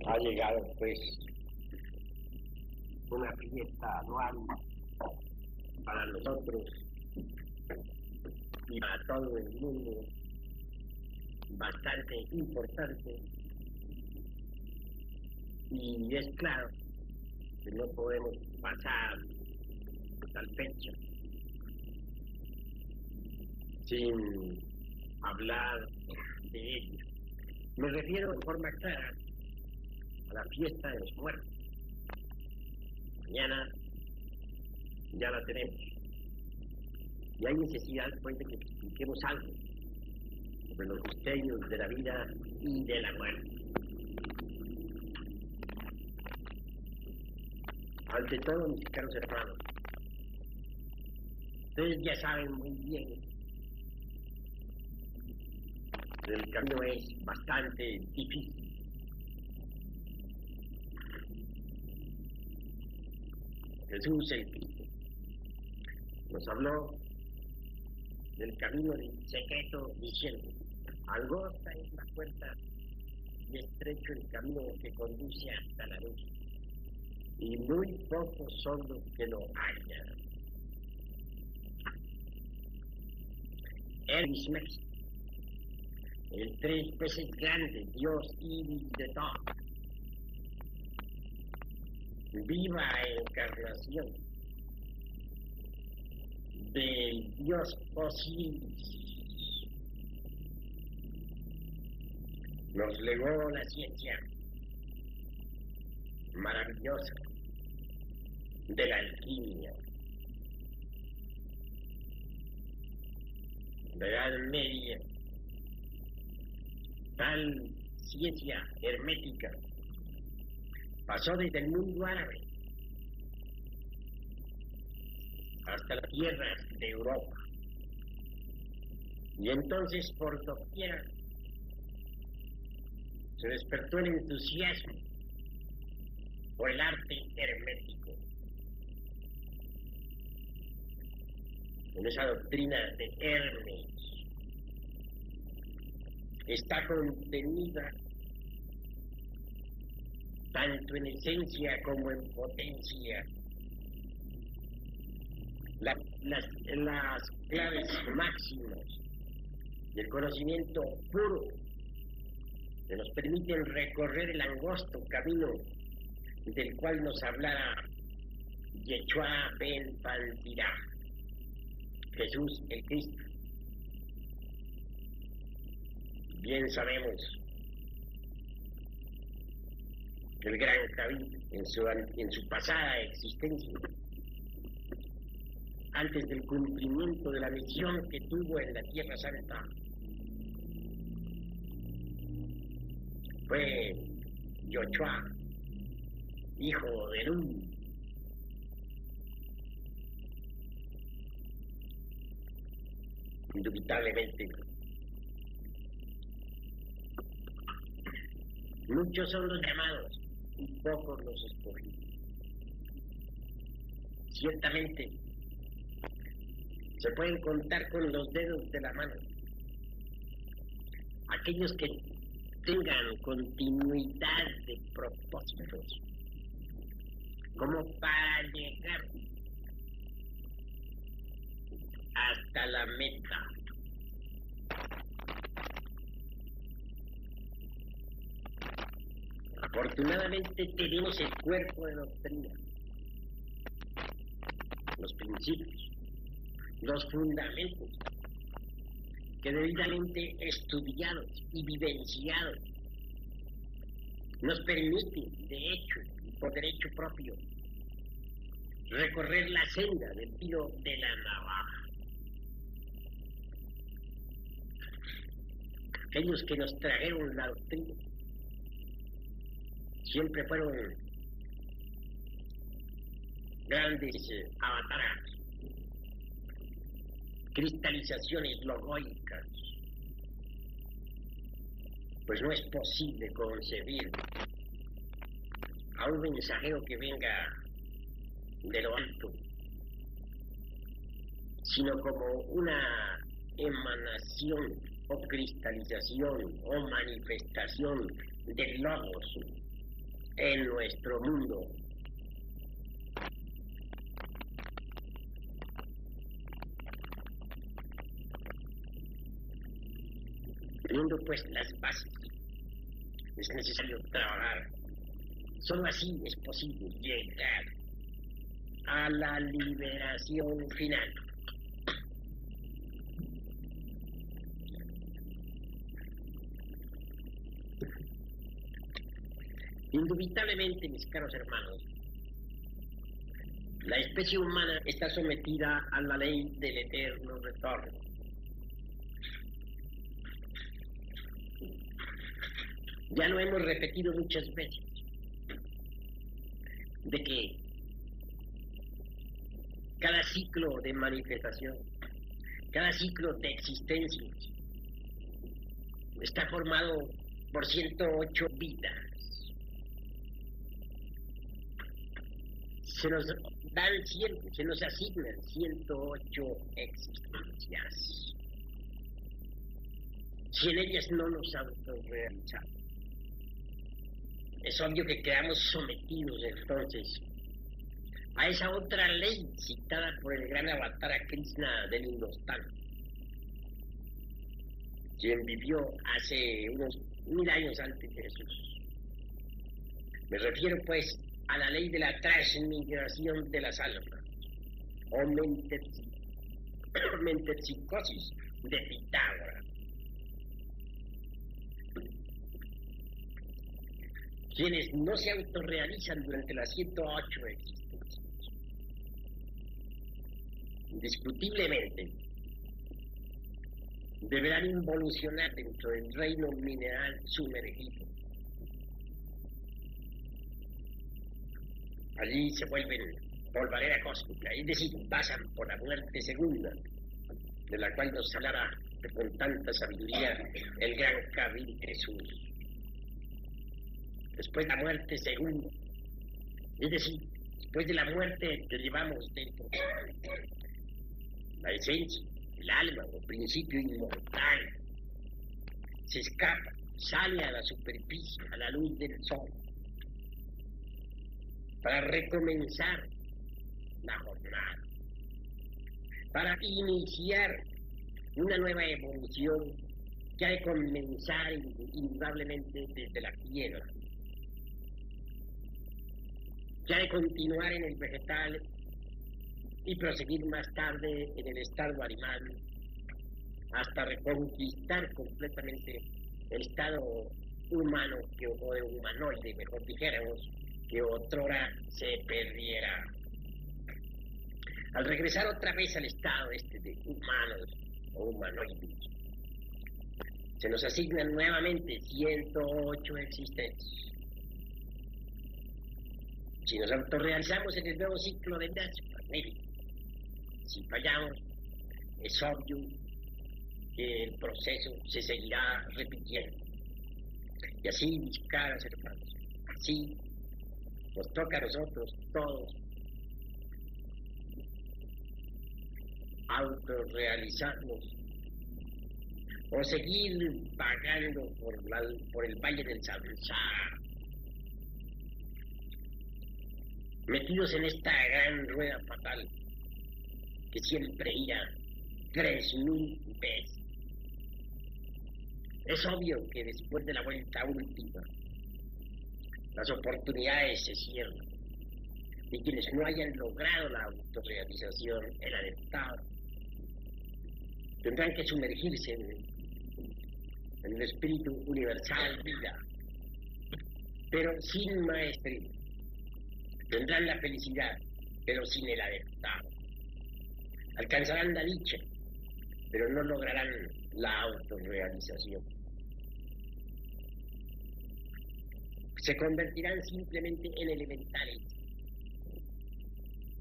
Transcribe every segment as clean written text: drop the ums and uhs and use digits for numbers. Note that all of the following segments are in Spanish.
Ha llegado pues una fiesta anual para nosotros y para todo el mundo bastante importante, y es claro que no podemos pasar tal fecha sin hablar de ello. Me refiero de forma clara a la fiesta de los muertos. Mañana ya la tenemos y hay necesidad pues de que expliquemos algo sobre los misterios de la vida y de la muerte. Ante todo, mis caros hermanos, ustedes ya saben muy bien que el camino es bastante difícil. Jesús el Cristo nos habló del camino del secreto diciendo: angosta es la puerta y estrecho el camino que conduce hasta la luz, y muy pocos son los que lo hallan. Él mismo, el 3 veces grande Dios iris de todo, viva encarnación del Dios Osiris, nos legó la ciencia maravillosa de la alquimia, de la Edad Media, tal ciencia hermética pasó desde el mundo árabe hasta las tierras de Europa, y entonces por doquier se despertó el entusiasmo por el arte hermético. En esa doctrina de Hermes está contenida, tanto en esencia como en potencia, las claves máximas del conocimiento puro que nos permiten recorrer el angosto camino del cual nos hablara Yeshua ben Paltirá, Jesús el Cristo. Bien sabemos que el gran David en su pasada existencia, antes del cumplimiento de la misión que tuvo en la Tierra Santa, fue Yoshua, hijo de Nun. Indubitablemente, muchos son los llamados y pocos los escogidos. Ciertamente, se pueden contar con los dedos de la mano aquellos que tengan continuidad de propósitos, como para llegar hasta la meta. Afortunadamente tenemos el cuerpo de doctrina, los principios, los fundamentos, que debidamente estudiados y vivenciados nos permiten, de hecho y por derecho propio, recorrer la senda del filo de la navaja. Aquellos que nos trajeron la doctrina siempre fueron grandes avataras, cristalizaciones logoicas, pues no es posible concebir a un mensajero que venga de lo alto, sino como una emanación o cristalización o manifestación del logos, en nuestro mundo. Teniendo pues las bases, es necesario trabajar. Solo así es posible llegar a la liberación final. Indubitablemente, mis caros hermanos, la especie humana está sometida a la ley del eterno retorno. Ya lo hemos repetido muchas veces, de que cada ciclo de manifestación, cada ciclo de existencia está formado por 108 vidas. Se nos dan siempre, se nos asignan 108 existencias. Si en ellas no nos autorrealizamos, es obvio que quedamos sometidos entonces a esa otra ley citada por el gran Avatara Krishna del Hindustán, quien vivió hace unos 1000 años antes de Jesús. Me refiero pues a la ley de la transmigración de las almas, o metempsicosis de Pitágoras. Quienes no se autorrealizan durante las 108 existencias, indiscutiblemente deberán involucionar dentro del reino mineral sumergido. Allí se vuelven polvareda cósmica, es decir, pasan por la muerte segunda, de la cual nos hablará con tanta sabiduría el gran Kabir Jesús. Después de la muerte segunda, es decir, después de la muerte que llevamos dentro, la esencia, el alma o principio inmortal, se escapa, sale a la superficie, a la luz del sol, para recomenzar la jornada, para iniciar una nueva evolución que ha de comenzar indudablemente desde la tierra, que ha de continuar en el vegetal y proseguir más tarde en el estado animal, hasta reconquistar completamente el estado humano, o de humanoide, mejor dijéramos, que otrora se perdiera. Al regresar otra vez al estado de humanos o humanoides, se nos asignan nuevamente 108 existencias. Si nos autorrealizamos en el nuevo ciclo de vida, magnífico. Si fallamos, es obvio que el proceso se seguirá repitiendo. Y así, mis caros hermanos, así nos toca a nosotros todos autorrealizarnos o seguir vagando por el valle del samsara, metidos en esta gran rueda fatal que siempre irá 3000 veces. Es obvio que después de la vuelta última, las oportunidades se cierran y quienes no hayan logrado la autorrealización, el adeptado, tendrán que sumergirse en el espíritu universal vida, pero sin maestría. Tendrán la felicidad, pero sin el adeptado. Alcanzarán la dicha, pero no lograrán la autorrealización. Se convertirán simplemente en elementales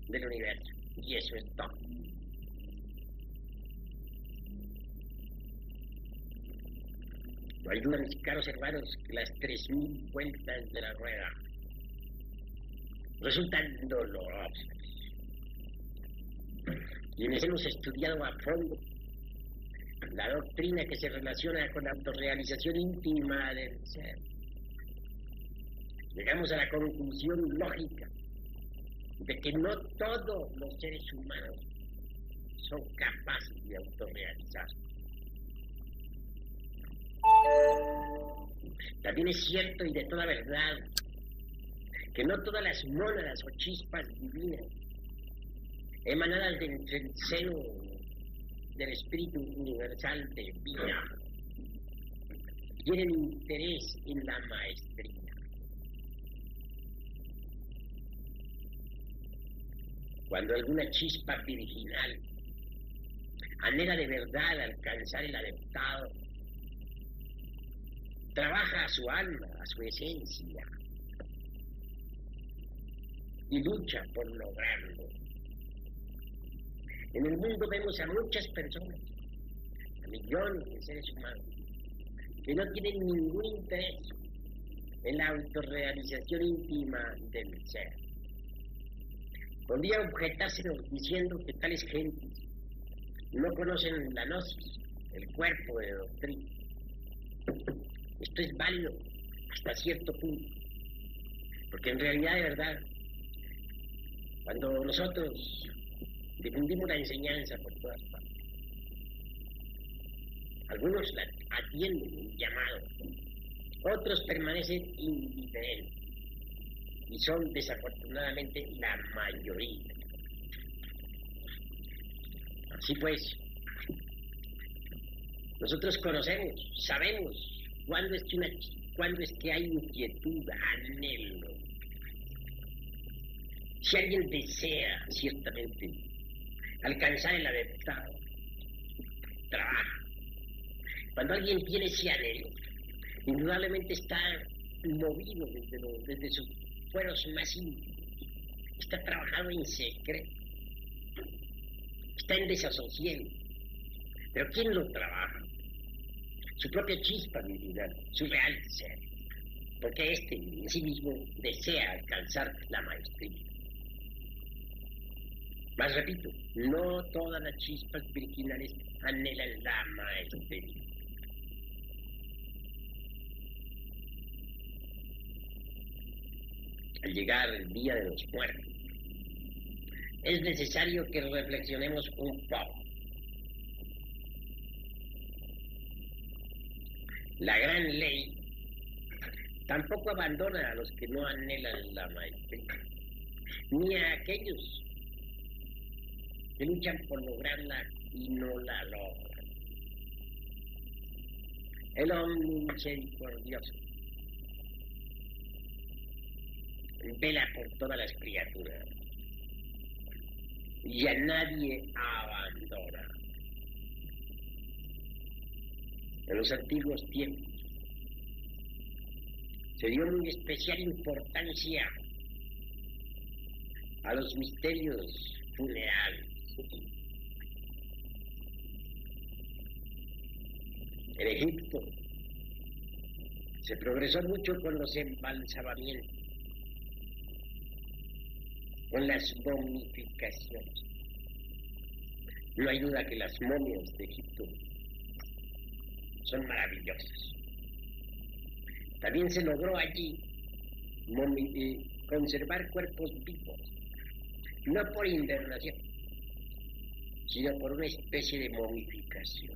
del universo, y eso es todo. No hay duda, mis caros hermanos, que las 3000 vueltas de la rueda resultan dolorosas. Quienes hemos estudiado a fondo la doctrina que se relaciona con la autorrealización íntima del ser, llegamos a la conclusión lógica de que no todos los seres humanos son capaces de autorrealizarse. También es cierto y de toda verdad que no todas las mónadas o chispas divinas emanadas del seno del espíritu universal de vida tienen interés en la maestría. Cuando alguna chispa virginal anhela de verdad alcanzar el adeptado, trabaja a su alma, a su esencia, y lucha por lograrlo. En el mundo vemos a muchas personas, a millones de seres humanos, que no tienen ningún interés en la autorrealización íntima del ser. Podría objetárselos diciendo que tales gentes no conocen la gnosis, el cuerpo de doctrina. Esto es válido hasta cierto punto, porque en realidad, de verdad, cuando nosotros difundimos la enseñanza por todas partes, algunos la atienden un llamado, otros permanecen indiferentes, y son desafortunadamente la mayoría. Así pues, nosotros conocemos, sabemos cuándo es que hay inquietud, anhelo. Si alguien desea ciertamente alcanzar el adeptado, trabaja. Cuando alguien tiene ese anhelo, indudablemente está movido desde sus fueros más íntimos, está trabajando en secreto, está en desasosiego. Pero ¿quién lo trabaja? Su propia chispa virginal, su real ser, porque éste en sí mismo desea alcanzar la maestría. Mas repito, no todas las chispas virginales anhelan la maestría. Al llegar el día de los muertos, es necesario que reflexionemos un poco. La gran ley tampoco abandona a los que no anhelan la maestría, ni a aquellos que luchan por lograrla y no la logran. El hombre misericordioso vela por todas las criaturas y a nadie abandona. En los antiguos tiempos se dio muy especial importancia a los misterios funerales. En Egipto se progresó mucho con los embalsamamientos, con las momificaciones. No hay duda que las momias de Egipto son maravillosas. También se logró allí conservar cuerpos vivos, no por invernación, sino por una especie de momificación.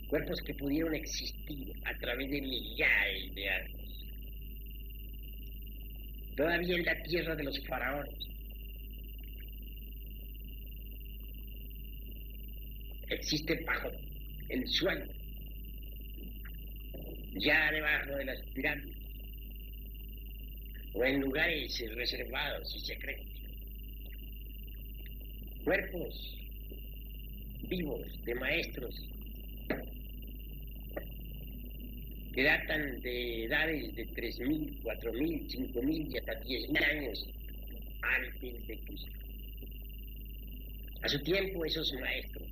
Cuerpos que pudieron existir a través de millares de años. Todavía en la tierra de los faraones existe bajo el suelo, ya debajo de las pirámides, o en lugares reservados y secretos, cuerpos vivos de maestros que datan de edades de 3.000, 4.000, 5.000 y hasta 10.000 años antes de Cristo. A su tiempo esos maestros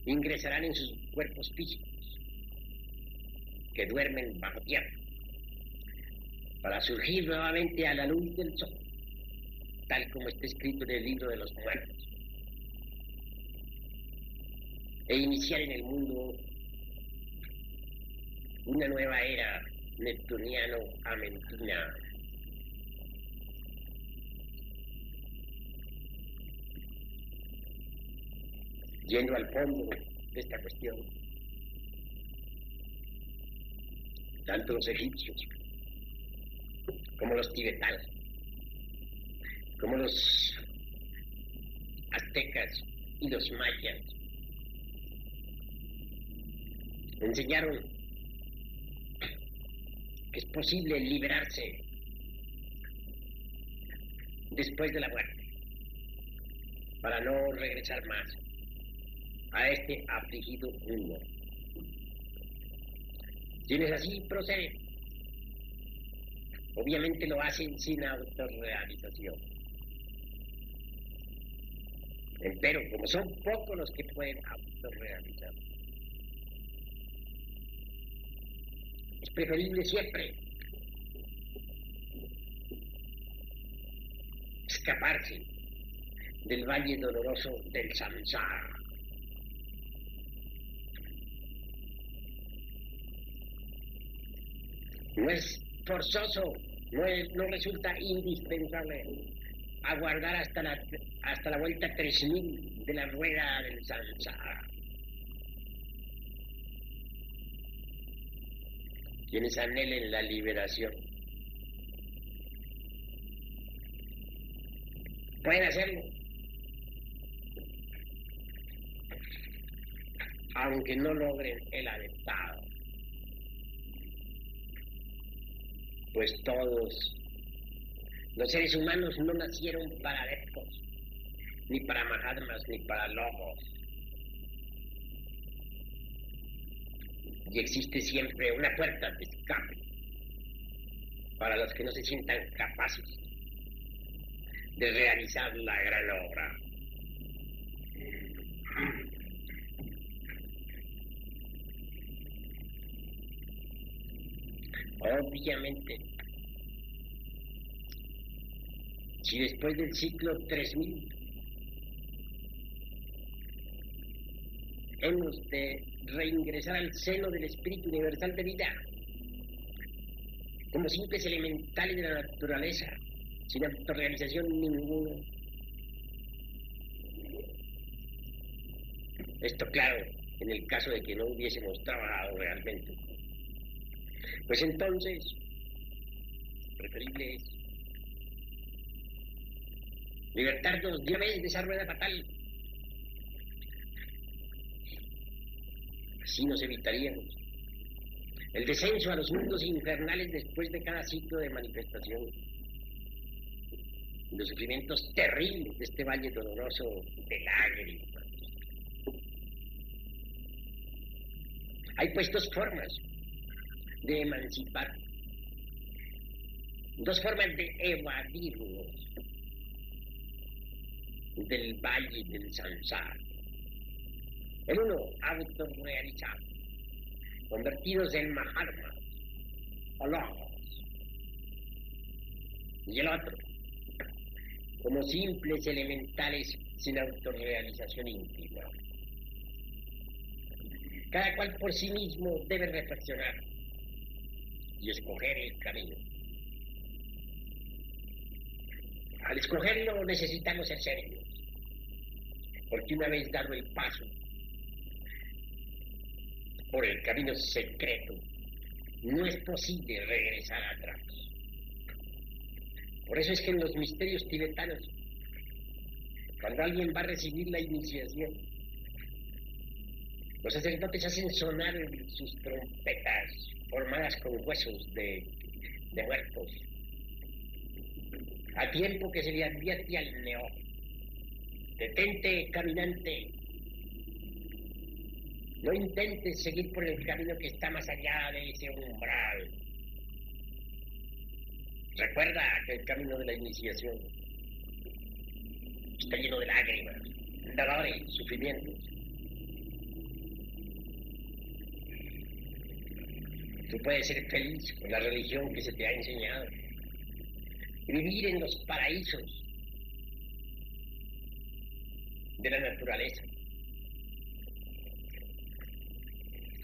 ingresarán en sus cuerpos físicos que duermen bajo tierra para surgir nuevamente a la luz del sol, tal como está escrito en el libro de los muertos, e iniciar en el mundo una nueva era neptuniano Amentina. Yendo al fondo de esta cuestión, tanto los egipcios como los tibetanos, como los aztecas y los mayas, enseñaron que es posible liberarse después de la muerte, para no regresar más a este afligido mundo. Quienes así proceden, obviamente lo hacen sin autorrealización. Pero como son pocos los que pueden autorrealizar, es preferible siempre escaparse del valle doloroso del samsara. No es forzoso, no resulta indispensable aguardar hasta la vuelta 3000 de la rueda del samsara. Quienes anhelen la liberación pueden hacerlo, aunque no logren el adeptado, pues todos los seres humanos no nacieron para adeptos, ni para mahatmas, ni para logos. Y existe siempre una puerta de escape para los que no se sientan capaces de realizar la gran obra. Obviamente, si después del ciclo 3000 hemos de reingresar al seno del espíritu universal de vida, como simples elementales de la naturaleza, sin autorrealización ninguna. Esto claro, en el caso de que no hubiésemos trabajado realmente. Pues entonces, preferible es libertarnos de una vez de esa rueda fatal. Así nos evitaríamos el descenso a los mundos infernales después de cada ciclo de manifestación, los sufrimientos terribles de este valle doloroso de lágrimas. Hay pues dos formas de emancipar, dos formas de evadirnos del valle del samsara. El uno, autorrealizado, convertidos en mahatmas o logos. Y el otro, como simples elementales sin autorrealización íntima. Cada cual por sí mismo debe reflexionar y escoger el camino. Al escogerlo necesitamos ser serios, porque una vez dado el paso por el camino secreto, no es posible regresar atrás. Por eso es que en los misterios tibetanos, cuando alguien va a recibir la iniciación, los sacerdotes hacen sonar sus trompetas formadas con huesos de muertos, a tiempo que se le advierte al neófito: detente, caminante, no intentes seguir por el camino que está más allá de ese umbral. Recuerda que el camino de la iniciación está lleno de lágrimas, dolores, sufrimientos. Tú puedes ser feliz con la religión que se te ha enseñado y vivir en los paraísos de la naturaleza,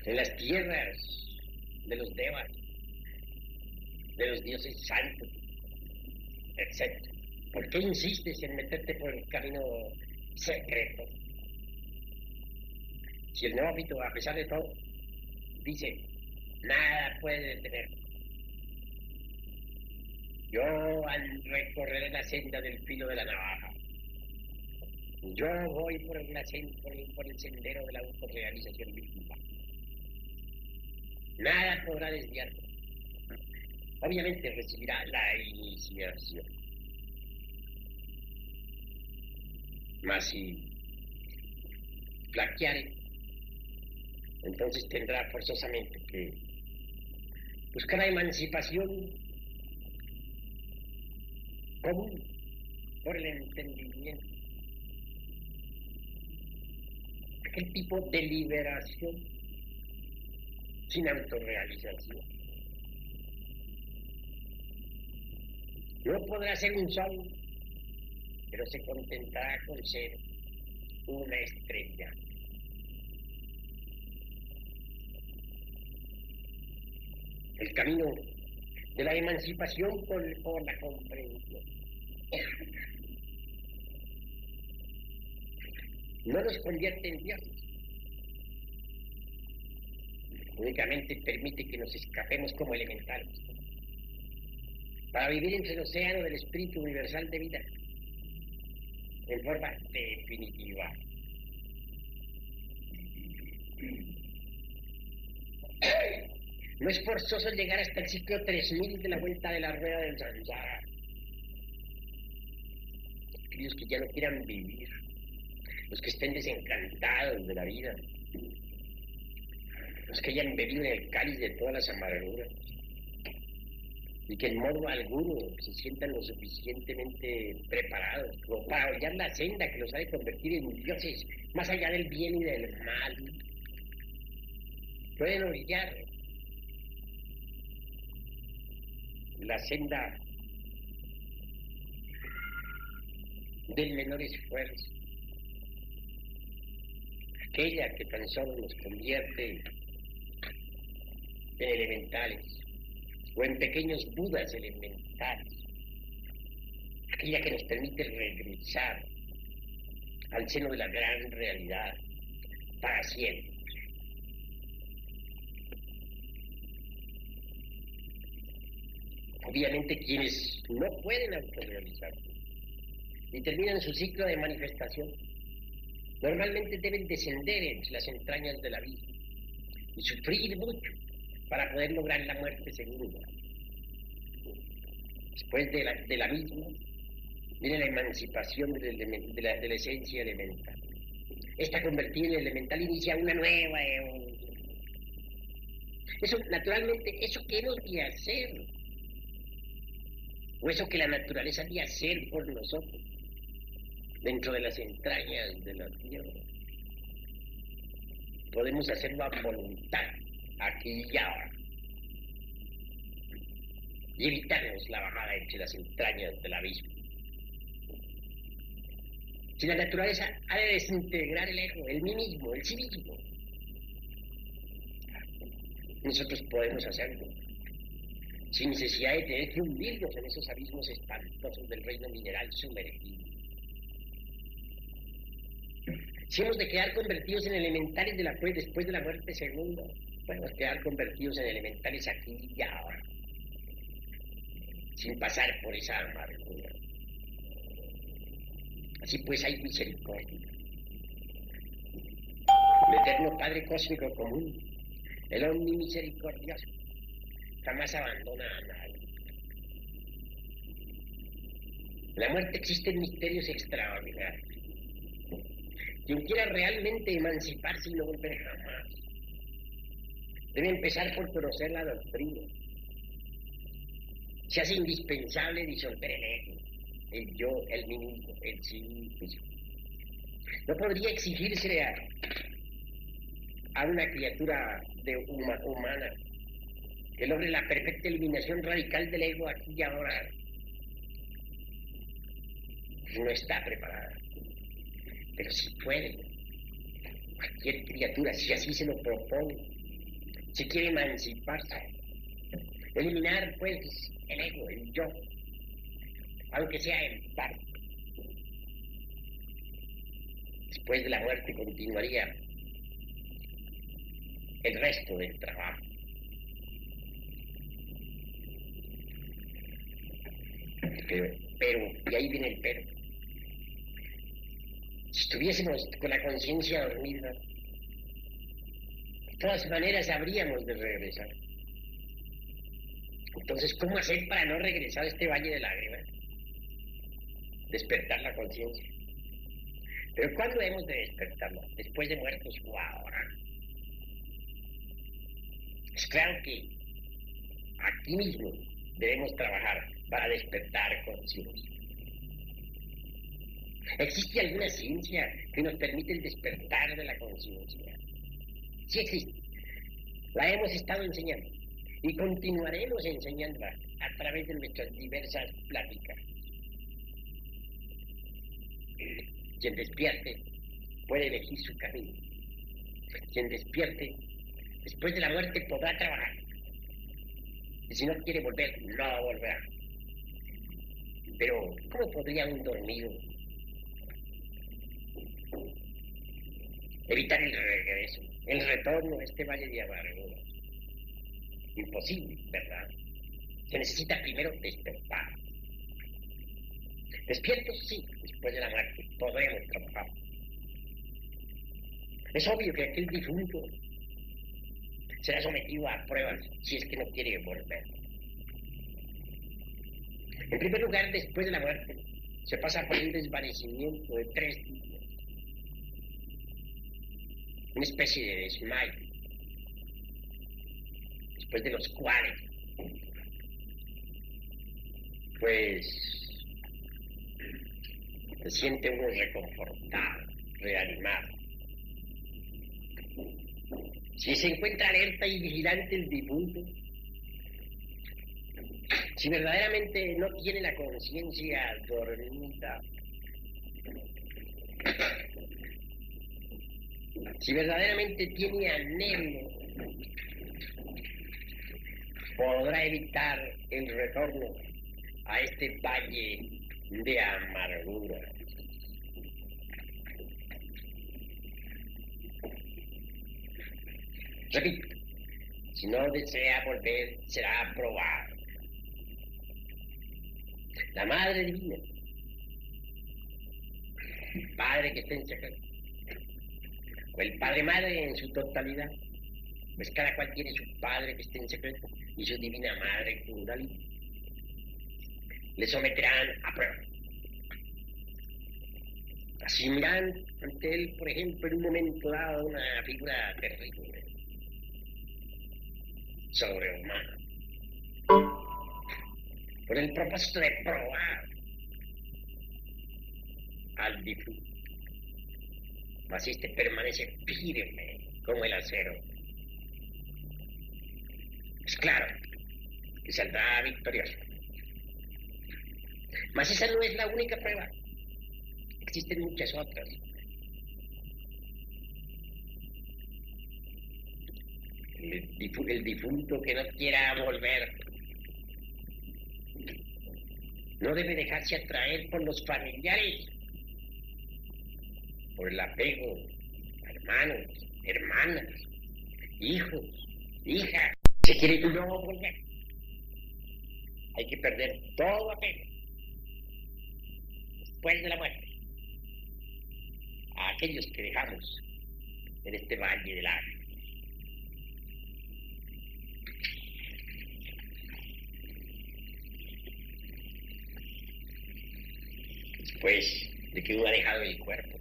en las tierras de los devas, de los dioses santos, etc. ¿Por qué insistes en meterte por el camino secreto? Si el neófito, a pesar de todo, dice, nada puede detenerme. Yo al recorrer la senda del filo de la navaja, yo voy por el sendero de la autorrealización virtual. Nada podrá desviarme. Obviamente recibirá la iniciación. Mas si flaqueare, entonces tendrá forzosamente que buscar la emancipación común por el entendimiento. Aquel tipo de liberación sin autorrealización. No podrá ser un sol, pero se contentará con ser una estrella. El camino de la emancipación por la comprensión no nos convierte en dioses. Únicamente permite que nos escapemos como elementales para vivir entre el océano del espíritu universal de vida en forma definitiva. No es forzoso llegar hasta el ciclo 3000 de la vuelta de la rueda del samsara. Aquellos que ya no quieran vivir, los que estén desencantados de la vida, los que hayan bebido en el cáliz de todas las amarguras y que en modo alguno se sientan lo suficientemente preparados como para hollar la senda que los ha de convertir en dioses más allá del bien y del mal. Pueden hollar la senda del menor esfuerzo, aquella que tan solo nos convierte en elementales o en pequeños budas elementales, aquella que nos permite regresar al seno de la gran realidad para siempre. Obviamente quienes no pueden autorrealizarse y terminan su ciclo de manifestación, normalmente deben descender entre las entrañas del abismo y sufrir mucho para poder lograr la muerte segunda. Después del abismo viene la emancipación de la esencia elemental. Esta convertida en elemental inicia una nueva evolución. Eso, naturalmente, eso que hemos de hacer, o eso que la naturaleza ha de hacer por nosotros, dentro de las entrañas de la tierra, podemos hacerlo a voluntad, aquí y ahora, y evitarnos la bajada entre las entrañas del abismo. Si la naturaleza ha de desintegrar el ego, el mí mismo, el sí mismo, nosotros podemos hacerlo, sin necesidad de tener que hundirnos en esos abismos espantosos del reino mineral sumergido. Si hemos de quedar convertidos en elementales después de la muerte segunda, podemos quedar convertidos en elementales aquí y ahora, sin pasar por esa amargura. Así pues hay misericordia. El eterno Padre Cósmico Común, el omnimisericordioso, jamás abandona a nadie. En la muerte existen misterios extraordinarios. Quien quiera realmente emanciparse y no volver jamás, debe empezar por conocer la doctrina. Se hace indispensable disolver el ego, el yo, el mí mismo, el sí mismo. No podría exigirse a una criatura humana que logre la perfecta eliminación radical del ego aquí y ahora. No está preparada. Pero si puede, cualquier criatura, si así se lo propone, si quiere emanciparse, Eliminar, pues, el ego, el yo, aunque sea en parte. Después de la muerte continuaría el resto del trabajo. Pero, y ahí viene el pero. Si estuviésemos con la conciencia dormida, de todas maneras habríamos de regresar. Entonces, ¿cómo hacer para no regresar a este valle de lágrimas? Despertar la conciencia. Pero ¿cuándo hemos de despertarla? ¿Después de muertos o ahora? Es claro que aquí mismo debemos trabajar para despertar conciencia. ¿Existe alguna ciencia que nos permite el despertar de la conciencia? Sí existe. La hemos estado enseñando y continuaremos enseñándola a través de nuestras diversas pláticas. Quien despierte puede elegir su camino. Quien despierte después de la muerte podrá trabajar. Y si no quiere volver, no volverá. Pero, ¿cómo podría un dormido evitar el regreso, el retorno a este valle de amargura? Imposible, ¿verdad? Se necesita primero despertar. Despiertos, sí, después de la muerte podremos trabajar. Es obvio que aquel difunto será sometido a pruebas si es que no quiere volver. En primer lugar, después de la muerte, se pasa por un desvanecimiento de 3 días. Una especie de desmayo, después de los cuales, pues, se siente uno reconfortado, reanimado. Si se encuentra alerta y vigilante el difunto, si verdaderamente no tiene la conciencia dormida, si verdaderamente tiene anhelo, podrá evitar el retorno a este valle de amargura. Repito, si no desea volver, será aprobado. La Madre Divina, el Padre que está en secreto, o el Padre Madre en su totalidad, pues cada cual tiene su Padre que está en secreto y su Divina Madre Kundalini. Le someterán a prueba. Asumirán ante él, por ejemplo, en un momento dado, una figura terrible, sobrehumana, con el propósito de probar al difunto. Mas este permanece firme como el acero. Es claro que saldrá victorioso. Mas esa no es la única prueba. Existen muchas otras. El difunto que no quiera volver no debe dejarse atraer por los familiares, por el apego a hermanos, hermanas, hijos, hijas. Se quiere no volver. Hay que perder todo apego después de la muerte a aquellos que dejamos en este valle de lágrimas. Después de que uno ha dejado el cuerpo,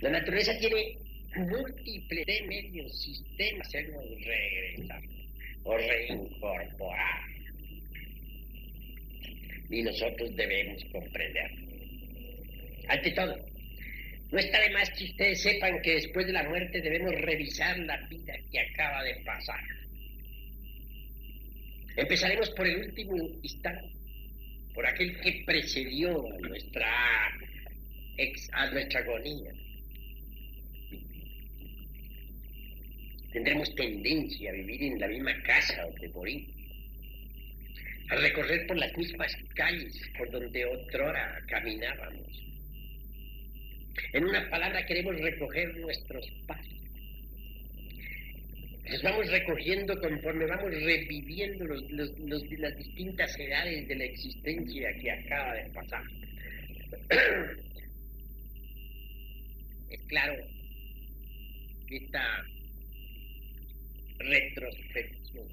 la naturaleza tiene múltiples medios, sistemas de regresar o reincorporar. Y nosotros debemos comprender. Ante todo, no está de más que ustedes sepan que después de la muerte debemos revisar la vida que acaba de pasar. Empezaremos por el último instante, por aquel que precedió a nuestra agonía. Tendremos tendencia a vivir en la misma casa donde morir. a recorrer por las mismas calles por donde otrora caminábamos. En una palabra, queremos recoger nuestros pasos. Los vamos recogiendo conforme vamos reviviendo las distintas edades de la existencia que acaba de pasar. Es claro que esta retrospección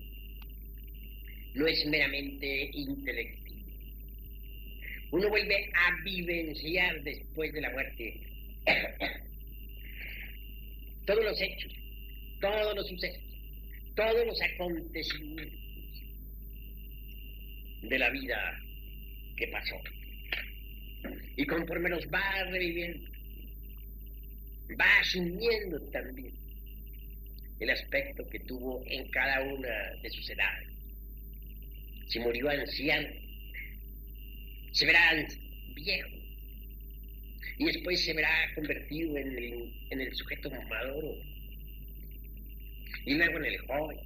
no es meramente intelectiva. Uno vuelve a vivenciar después de la muerte todos los hechos, todos los sucesos, todos los acontecimientos de la vida que pasó. Y conforme los va reviviendo, va asumiendo también el aspecto que tuvo en cada una de sus edades. Si murió anciano, se verá viejo, y después se verá convertido en el sujeto maduro, y luego en el joven,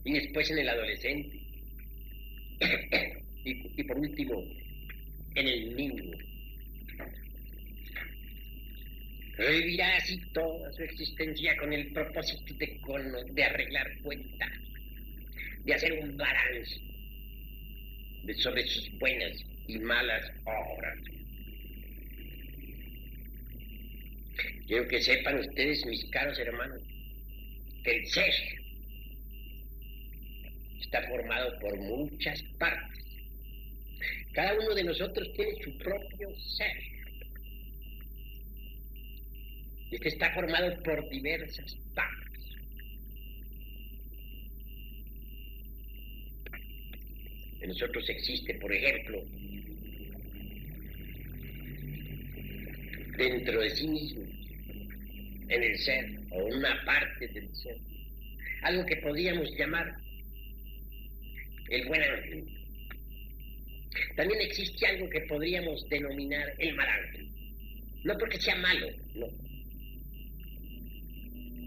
y después en el adolescente, y por último en el niño. Revivirá así toda su existencia con el propósito de arreglar cuentas, de hacer un balance sobre sus buenas y malas obras. Quiero que sepan ustedes, mis caros hermanos, que el ser está formado por muchas partes. Cada uno de nosotros tiene su propio ser. Este está formado por diversas partes. En nosotros existe, por ejemplo, dentro de sí mismo, en el ser, o una parte del ser, algo que podríamos llamar el buen ángel. También existe algo que podríamos denominar el mal ángel. No porque sea malo, no,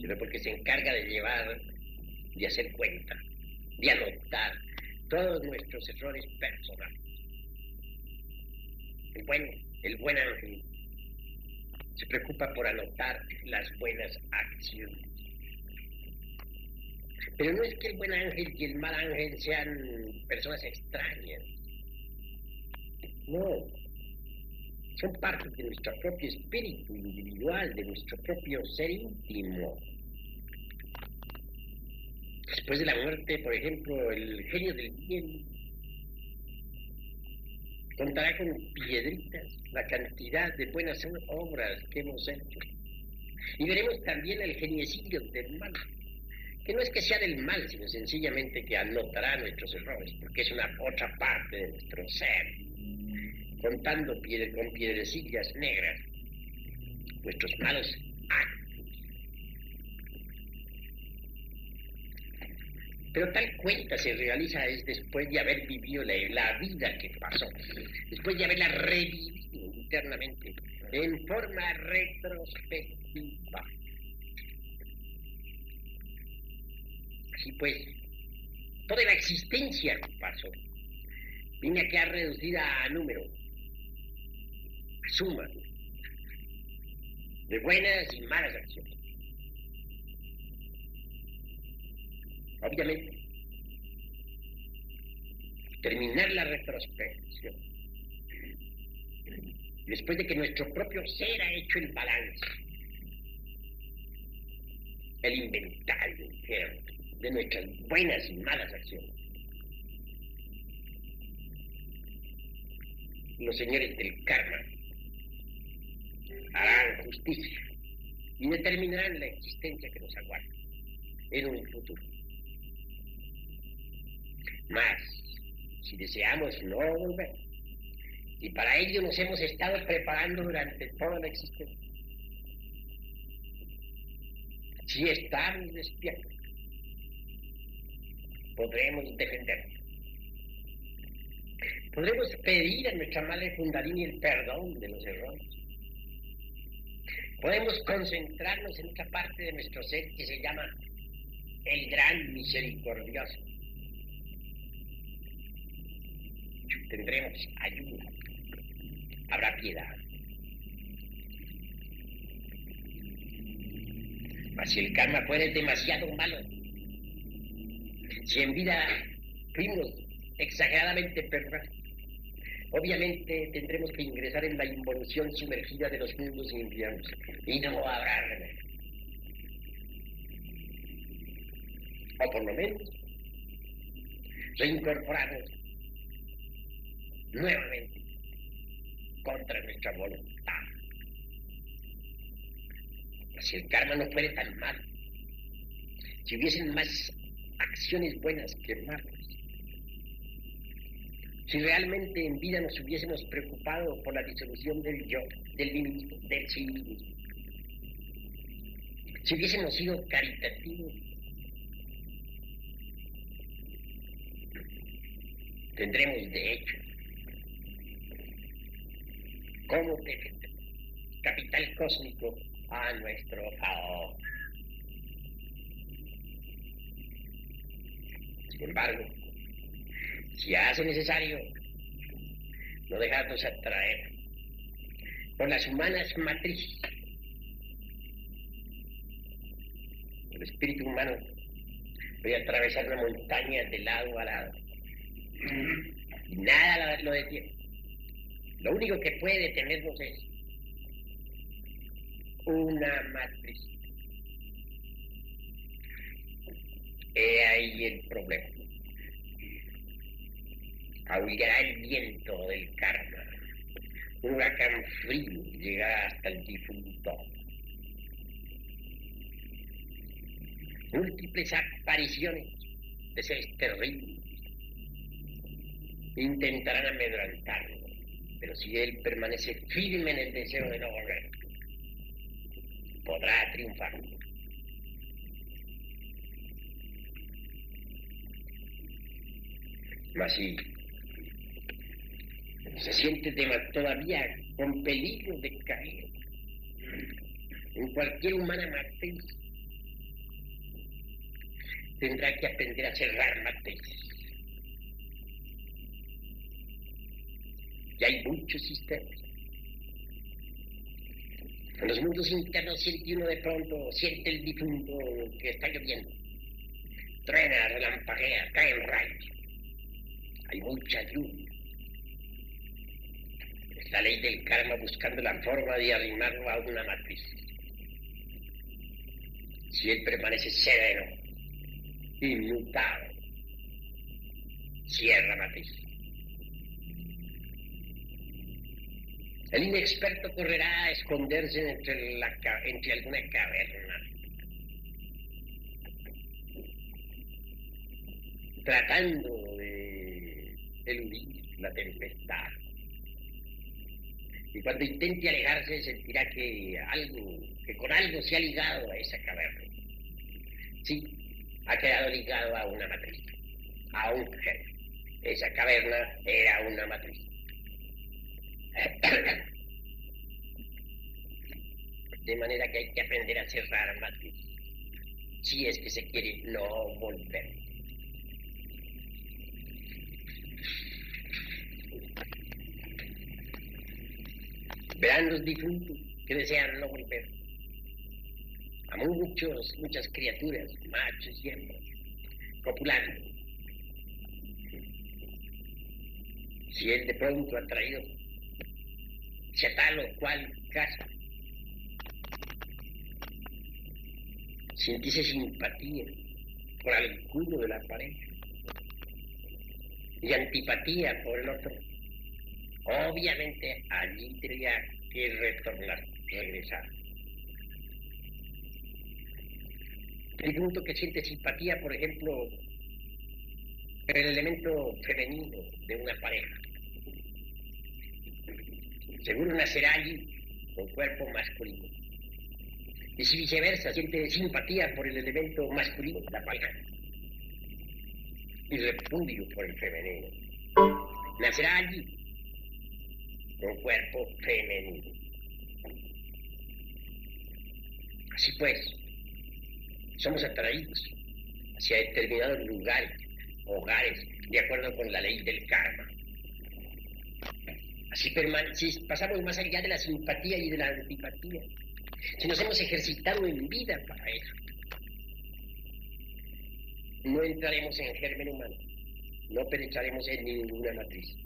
sino porque se encarga de llevar, de hacer cuenta, de anotar todos nuestros errores personales. El buen ángel se preocupa por anotar las buenas acciones. Pero no es que el buen ángel y el mal ángel sean personas extrañas. No. Son partes de nuestro propio espíritu individual, de nuestro propio ser íntimo. Después de la muerte, por ejemplo, el genio del bien contará con piedritas la cantidad de buenas obras que hemos hecho. Y veremos también el geniecillo del mal, que no es que sea del mal, sino sencillamente que anotará nuestros errores, porque es una otra parte de nuestro ser, contando con piedrecillas negras nuestros malos actos. Pero tal cuenta se realiza es después de haber vivido la vida que pasó, después de haberla revivido internamente, en forma retrospectiva. Así pues, toda la existencia que pasó viene a quedar reducida a número, a suma, de buenas y malas acciones. Obviamente, terminar la retrospección, después de que nuestro propio ser ha hecho el balance, el inventario de nuestras buenas y malas acciones. Los señores del karma harán justicia y determinarán la existencia que nos aguarda en un futuro. Mas, si deseamos no volver, y para ello nos hemos estado preparando durante toda la existencia, si estamos despiertos, podremos defendernos. Podremos pedir a nuestra Madre Kundalini el perdón de los errores. Podemos concentrarnos en otra parte de nuestro ser que se llama el Gran Misericordioso. tendremos ayuda, habrá piedad. Mas si el karma fuera demasiado malo, si en vida fuimos exageradamente perversos, obviamente tendremos que ingresar en la involución sumergida de los mundos infiernos y no habrá remedio. O por lo menos reincorporarnos nuevamente contra nuestra voluntad. Si el karma no fuera tan malo, si hubiesen más acciones buenas que malas, si realmente en vida nos hubiésemos preocupado por la disolución del yo, del mí mismo, del sí mismo, si hubiésemos sido caritativos, tendremos de hecho como capital cósmico a nuestro favor. Sin embargo, si hace necesario no dejarnos atraer por las humanas matrices, el espíritu humano puede atravesar una montaña de lado a lado y nada lo detiene. Lo único que puede detenernos es una matriz. He ahí el problema. Aullará el viento del karma. Un huracán frío llegará hasta el difunto. Múltiples apariciones de seres terribles intentarán amedrantarlo, pero si él permanece firme en el deseo de no volver, podrá triunfar. Mas si se siente todavía con peligro de caer en cualquier humana matriz, tendrá que aprender a cerrar matrices. Y hay muchos sistemas. En los mundos internos siente uno de pronto, siente el difunto que está lloviendo. Truena, relampaguea, caen rayos. Hay mucha lluvia. Es la ley del karma buscando la forma de arrimarlo a una matriz. Si él permanece sereno, inmutable, cierra matriz. El inexperto correrá a esconderse entre alguna caverna, tratando de eludir la tempestad. Y cuando intente alejarse sentirá que con algo se ha ligado a esa caverna. Sí, ha quedado ligado a una matriz, a un jefe. Esa caverna era una matriz. De manera que hay que aprender a cerrar matriz, si es que se quiere no volver. Verán los difuntos que desean no volver. A muchas criaturas, machos y hembras, copulando. Si él de pronto ha traído hacia tal o cual casa, sintiese simpatía por alguno de la pareja y antipatía por el otro, obviamente allí tendría que regresar. El punto que siente simpatía, por ejemplo, por el elemento femenino de una pareja, seguro nacerá allí con cuerpo masculino. Y si viceversa siente simpatía por el elemento masculino de la pareja y repudio por el femenino, nacerá allí con cuerpo femenino. Así pues, somos atraídos hacia determinados lugares, hogares, de acuerdo con la ley del karma. Si pasamos más allá de la simpatía y de la antipatía, si nos hemos ejercitado en vida para eso, no entraremos en germen humano, no penetraremos en ninguna matriz.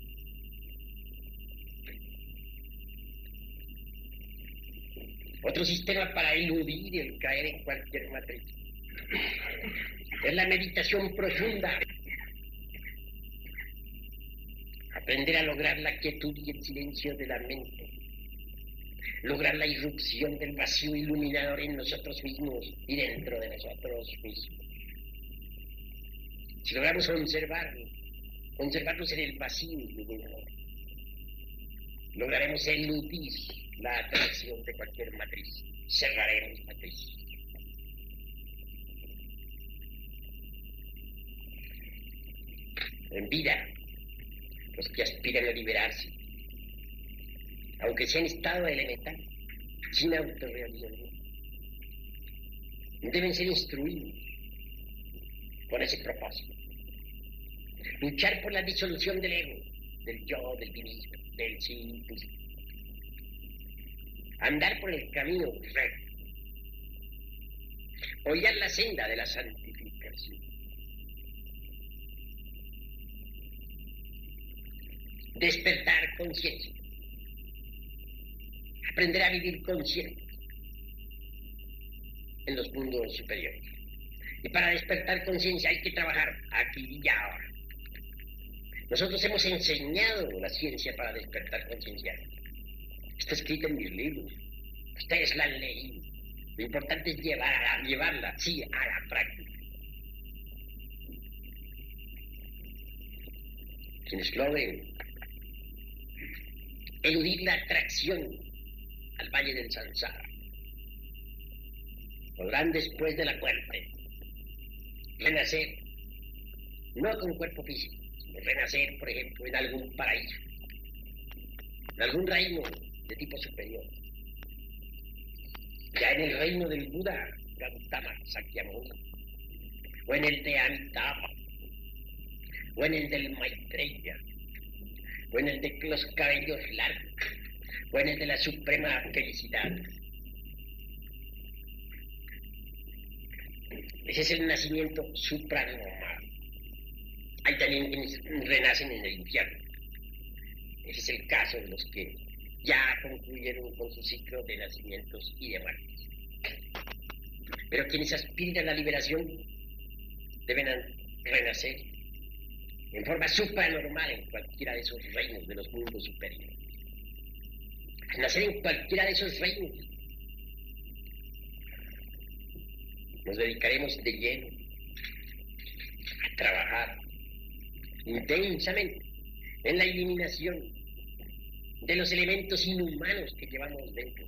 Otro sistema para eludir el caer en cualquier matriz es la meditación profunda. Aprender a lograr la quietud y el silencio de la mente. Lograr la irrupción del vacío iluminador en nosotros mismos y dentro de nosotros mismos. Si logramos conservarnos en el vacío iluminador, lograremos eludir la atracción de cualquier matriz. Cerraremos matriz. En vida, los que aspiran a liberarse, aunque sea en estado elemental, sin autorrealización, deben ser instruidos con ese propósito. Luchar por la disolución del ego, del yo, del divismo, del sí. Andar por el camino recto. Hollar la senda de la santificación. Despertar conciencia. Aprender a vivir consciente en los mundos superiores. Y para despertar conciencia hay que trabajar aquí y ahora. Nosotros hemos enseñado la ciencia para despertar conciencia. Está escrito en mis libros. Ustedes la han leído. Lo importante es llevarla, sí, a la práctica. Quienes logren eludir la atracción al valle del Sansara podrán después de la muerte renacer, no con cuerpo físico, sino renacer, por ejemplo, en algún paraíso, en algún reino de tipo superior. Ya en el reino del Buda, Gautama, Sakyamuni, o en el de Amitabha, o en el del Maitreya, o en el de los cabellos largos, o en el de la suprema felicidad. Ese es el nacimiento supranormal. Hay también quienes renacen en el infierno. Ese es el caso de los que ya concluyeron con su ciclo de nacimientos y de muertes. Pero quienes aspiran a la liberación deben renacer en forma supranormal en cualquiera de esos reinos de los mundos superiores. Al nacer en cualquiera de esos reinos, nos dedicaremos de lleno a trabajar intensamente en la eliminación de los elementos inhumanos que llevamos dentro,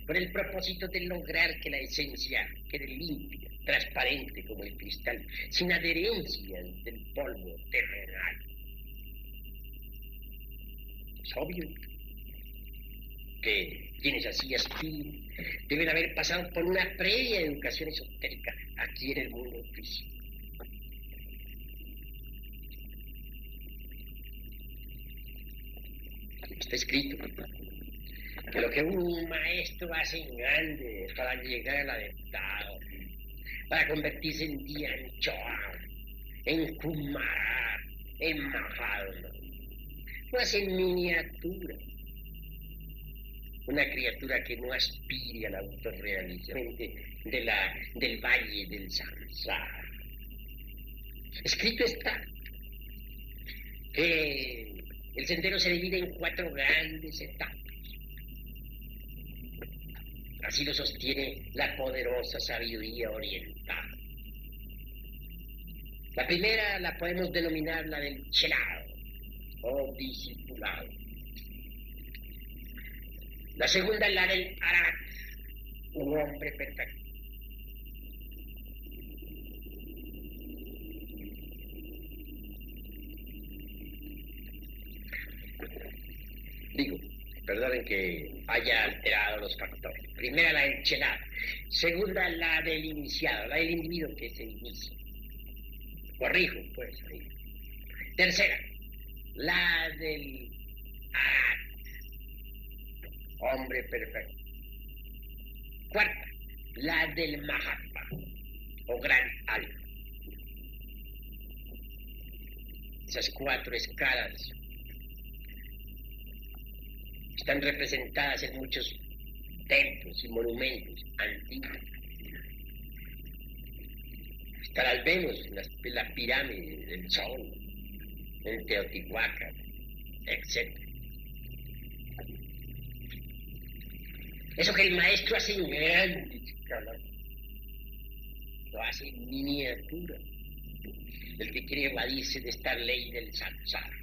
con el propósito de lograr que la esencia quede limpia, transparente como el cristal, sin adherencias del polvo terrenal. Es obvio que quienes así aspiran deben haber pasado por una previa educación esotérica aquí en el mundo físico. Está escrito que lo que un maestro hace en grande para llegar a la verdad, para convertirse en Dianchoa, en Kumara, en Mahalma, lo hace en miniatura. Una criatura que no aspire a la autorrealización del valle del Samsara. Escrito está que el sendero se divide en 4 grandes etapas. Así lo sostiene la poderosa sabiduría oriental. La primera la podemos denominar la del chelado o discipulado. La segunda es la del arat, un hombre perfecto. Digo, perdonen que haya alterado los factores. Primera la del chelado, segunda la del iniciado, la del individuo que se inicia. Corrijo, pues ahí. Tercera, la del Hombre perfecto. Cuarta, la del Mahatma, o gran alma. Esas 4 escalas están representadas en muchos templos y monumentos antiguos. Las vemos en la pirámide del Sol, en Teotihuacán, etc. Eso que el maestro hace en grande escala, lo hace en miniatura. El que quiere evadirse de esta ley del samsara,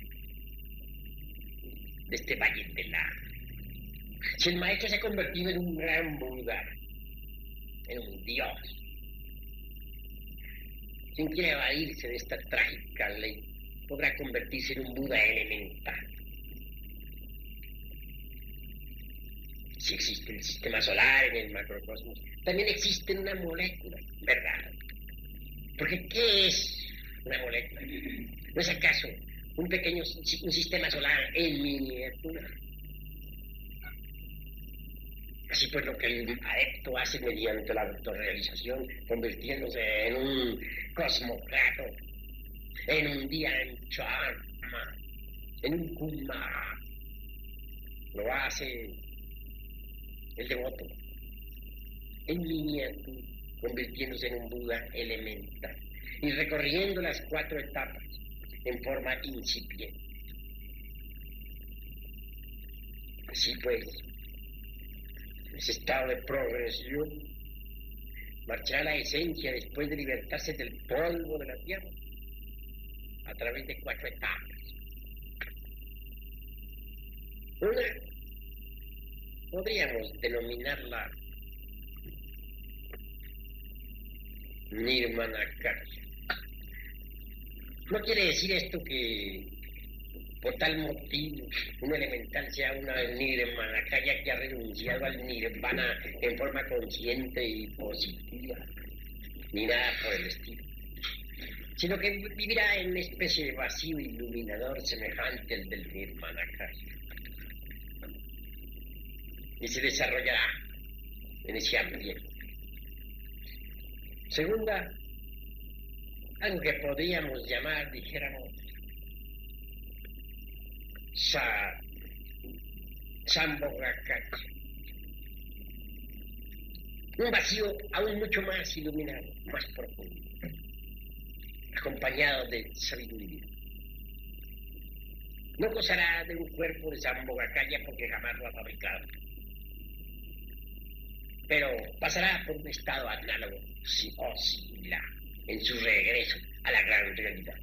de este valle del alma. Si el maestro se ha convertido en un gran Buda, en un Dios, quien quiere evadirse de esta trágica ley podrá convertirse en un Buda elemental. Si existe el sistema solar en el macrocosmos, también existe una molécula, ¿verdad? Porque ¿qué es una molécula? ¿No es acaso un pequeño un sistema solar en miniatura? Así pues, lo que el adepto hace mediante la autorrealización, convirtiéndose en un cosmocrato, en un día en Charma, en un Kumara, lo hace el devoto en miniatura, convirtiéndose en un Buda elemental y recorriendo las 4 etapas en forma incipiente. Así pues, ese estado de progresión marchará la esencia después de libertarse del polvo de la tierra a través de 4 etapas. Una podríamos denominarla Nirmanakaya. No quiere decir esto que por tal motivo un elemental sea una Nirmanakaya que ha renunciado al nirvana en forma consciente y positiva, ni nada por el estilo, sino que vivirá en una especie de vacío iluminador semejante al del Nirmanakaya y se desarrollará en ese ambiente. Segunda, algo que podríamos llamar, dijéramos, Sambhogakaya. Un vacío aún mucho más iluminado, más profundo, acompañado de sabiduría. No gozará de un cuerpo de Sambhogakaya porque jamás lo ha fabricado, pero pasará por un estado análogo, o similar, en su regreso a la gran realidad.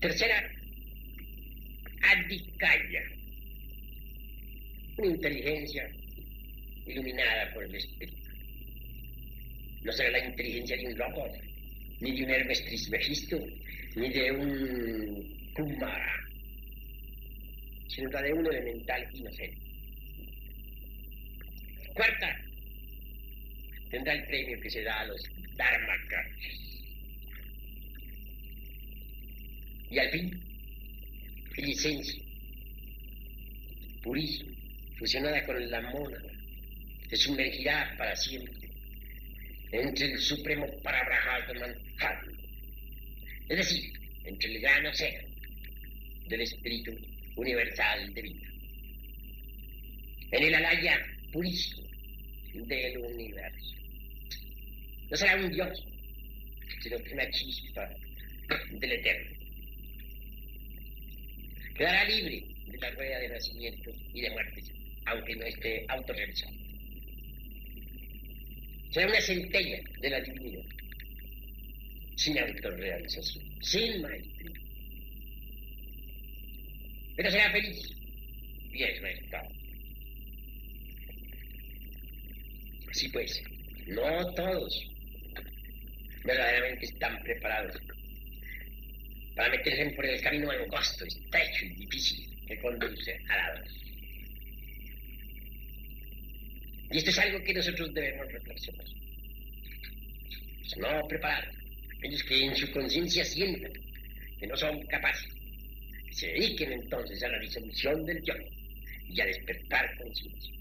Tercera, Adhikaya, una inteligencia iluminada por el espíritu. No será la inteligencia de un loco, ni de un Hermes Trismegisto, ni de un Kumara, sino la de un elemental inocente. Cuarta, tendrá el premio que se da a los Dharmakayas. Y al fin, licencia, purísima, fusionada con la mónada, se sumergirá para siempre entre el supremo Parabrahman, es decir, entre el gran océano del espíritu universal de vida, en el alaya purísimo del universo. No será un dios, sino que una chispa del eterno. Quedará libre de la rueda de nacimientos y de muertes, aunque no esté autorrealizado. Será una centella de la divinidad, sin autorrealización, sin maestría. Pero será feliz, bien restado. Así pues, no todos verdaderamente están preparados para meterse por el camino angosto, estrecho y difícil que conduce a la verdad. Y esto es algo que nosotros debemos reflexionar. No preparados, aquellos que en su conciencia sientan que no son capaces, Se dediquen entonces a la disolución del yo y a despertar conciencia,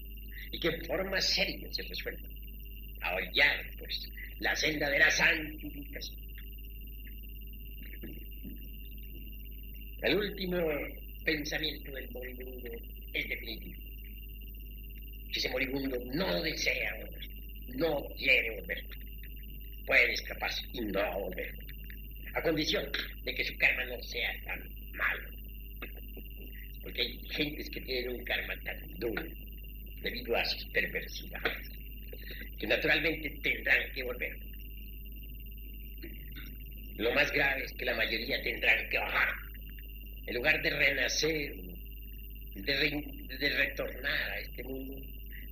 y que en forma seria se resuelvan a hollar, pues, la senda de la santificación. El último pensamiento del moribundo es definitivo. Si ese moribundo no desea volver, no quiere volver, puede escaparse y no volver, a condición de que su karma no sea tan malo. Porque hay gentes que tienen un karma tan duro debido a sus perversidades, que naturalmente tendrán que volver. Lo más grave es que la mayoría tendrán que bajar. En lugar de renacer, de retornar a este mundo,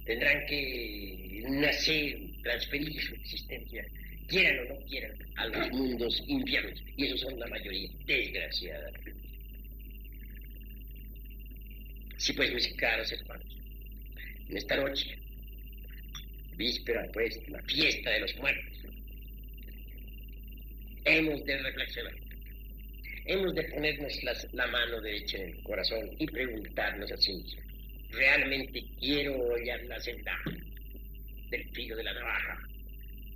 tendrán que nacer, transferir su existencia, quieran o no quieran, a los mundos infiernos. Y esos son la mayoría, desgraciadamente. Sí, pues, mis caros hermanos, en esta noche, víspera, pues, la fiesta de los muertos, hemos de reflexionar. Hemos de ponernos la mano derecha en el corazón y preguntarnos así: ¿realmente quiero hollar la senda del filo de la navaja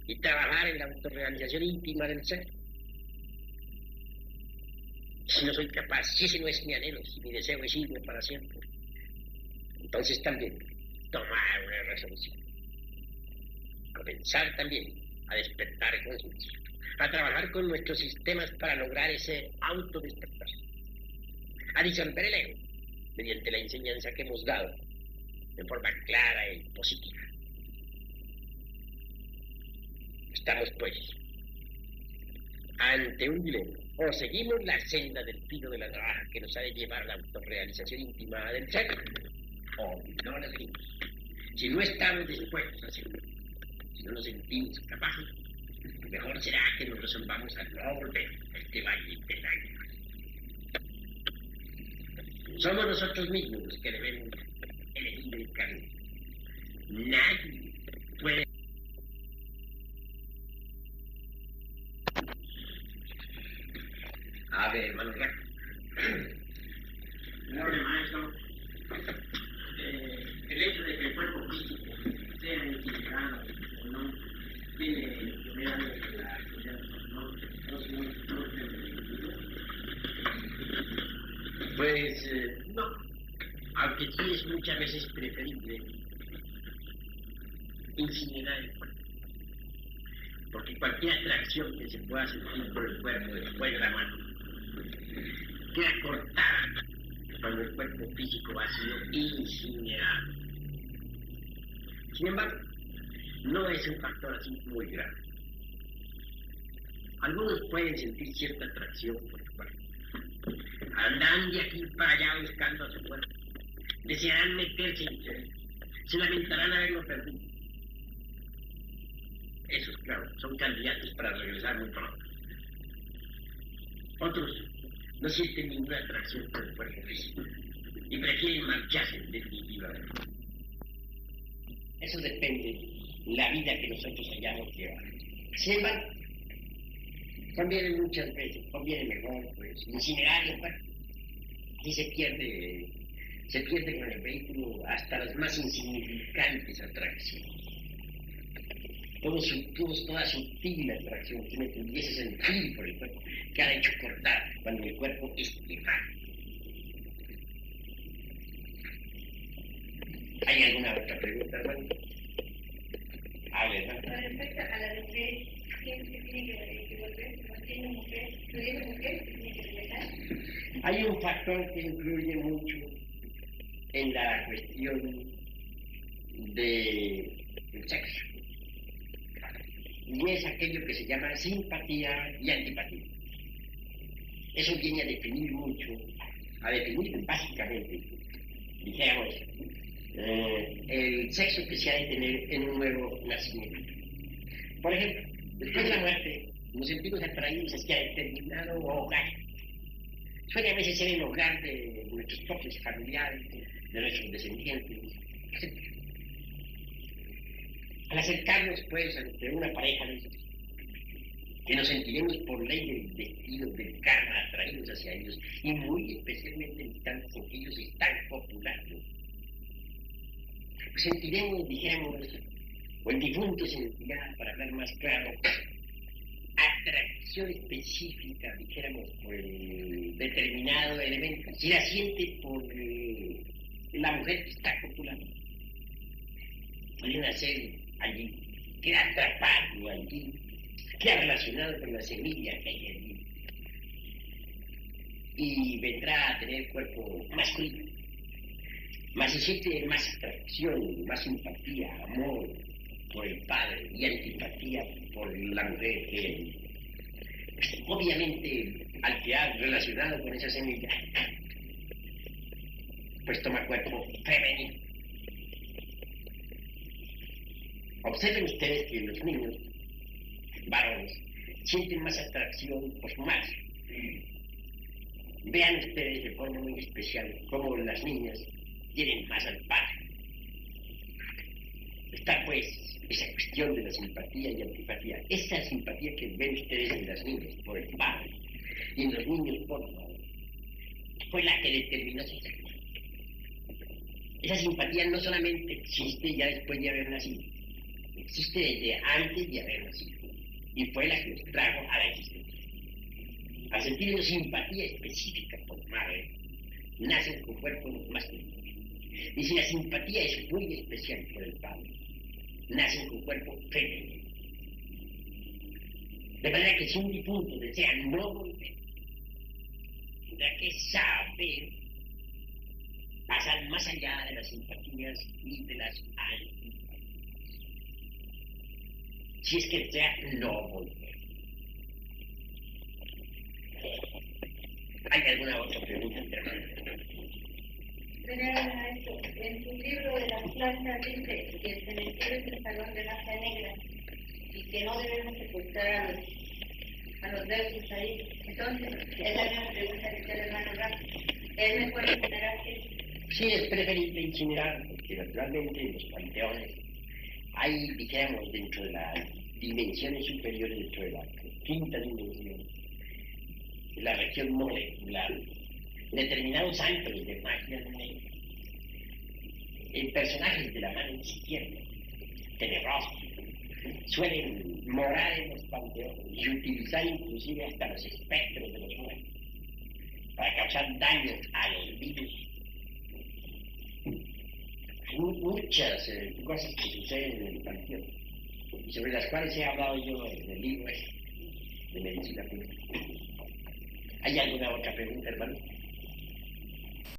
y trabajar en la autorrealización íntima del ser? Si no soy capaz, si ese no es mi anhelo, si mi deseo es irme para siempre, entonces también tomar una resolución. Comenzar también a despertar conciencia, a trabajar con nuestros sistemas para lograr ese autodespertar, a disolver el ego mediante la enseñanza que hemos dado de forma clara y positiva. Estamos, pues, ante un dilema: o seguimos la senda del filo de la navaja que nos ha de llevar a la autorrealización íntima del ser, o no la seguimos. Si no estamos dispuestos a hacerlo, si no nos sentimos capaces, mejor será que nos resolvamos a no volver a este valle de lágrimas. Somos nosotros mismos los que debemos elegir el camino. Nadie puede. A ver, hermano Rafa. No, maestro. El hecho de que el cuerpo físico sea incinerado o no tiene que ver algo con la actividad, no. Pues no, aunque sí es muchas veces preferible incinerar el cuerpo, porque cualquier atracción que se pueda sentir por el cuerpo después de la muerte queda cortada cuando el cuerpo físico ha sido incinerado. Sin embargo, no es un factor así muy grave. Algunos pueden sentir cierta atracción por el cuerpo. Andan de aquí para allá buscando a su cuerpo. Desearán meterse en él. Se lamentarán haberlo perdido. Esos, claro, son candidatos para regresar muy pronto. Otros no sienten ninguna atracción por el cuerpo físico y prefieren marcharse definitivamente. Eso depende de la vida que nosotros hayamos llevado. Sin embargo, conviene muchas veces, conviene mejor, pues, incinerar el cuerpo. Así se pierde con el vehículo hasta las más insignificantes atracciones. Toda sutil atracción que me pudiese sentir por el cuerpo, que ha hecho cortar cuando el cuerpo es quemado. ¿Hay alguna otra pregunta, hermano? A ver, ¿no? Con respecto a la mujer, ¿quién se tiene que volver? ¿Tiene mujer? ¿Tiene mujer? ¿Tiene que regresar? Hay un factor que influye mucho en la cuestión del sexo, y es aquello que se llama simpatía y antipatía. Eso viene a definir mucho, básicamente, dijéramos, el sexo que se ha de tener en un nuevo nacimiento. Por ejemplo, después de la muerte, nos sentimos atraídos hacia determinado hogar. Suele a veces ser el hogar de nuestros propios familiares, de nuestros descendientes, etc. Al acercarnos, pues, ante una pareja de esos, que nos sentiremos por ley del destino, del karma, atraídos hacia ellos, y muy especialmente en tanto porque ellos están populares. Sentiremos, dijéramos, o el difunto sentirá, para hablar más claro, atracción específica, dijéramos, por el determinado elemento. Si la siente por la mujer que está copulando, pueden hacer allí, queda atrapado allí, queda relacionado con la semilla que hay allí, y vendrá a tener cuerpo masculino. Más se siente más atracción, más simpatía, amor por el padre y antipatía por la mujer que él. Obviamente, al quedar relacionado con esa semilla, pues toma cuerpo femenino. Observen ustedes que los niños varones sienten más atracción por su madre. Vean ustedes de forma muy especial cómo las niñas tienen más al padre. Está pues esa cuestión de la simpatía y antipatía. Esa simpatía que ven ustedes en las niñas por el padre y en los niños por la madre fue la que determinó su sexo. Esa simpatía no solamente existe ya después de haber nacido, existe desde antes de haber nacido y fue la que los trajo a la existencia. Al sentir una simpatía específica por madre, nacen con cuerpos masculinos. Y si la simpatía es muy especial por el padre, nacen con cuerpo femenino. De manera que si un difunto desea no volver, tendrá que saber pasar más allá de las simpatías y de las antipatías. Si es que desea no volver. ¿Hay alguna otra pregunta, hermano? En tu libro de las plantas dice que el cementerio es el salón de raza negra y que no debemos sepultar a los deudos ahí. Entonces, es la misma pregunta que el hermano Rafa. ¿Es mejor incinerar que? Sí, es preferible incinerar, porque naturalmente en los panteones hay, dijéramos, dentro de las dimensiones superiores, dentro de la quinta dimensión, de la región molecular, determinados ángeles de magia negra, personajes de la mano izquierda, tenebrosos, suelen morar en los panteones y utilizar inclusive hasta los espectros de los muertos para causar daño a los vivos. Hay muchas cosas que suceden en el panteón y sobre las cuales he hablado yo en el libro de medicina. ¿Hay alguna otra pregunta, hermano?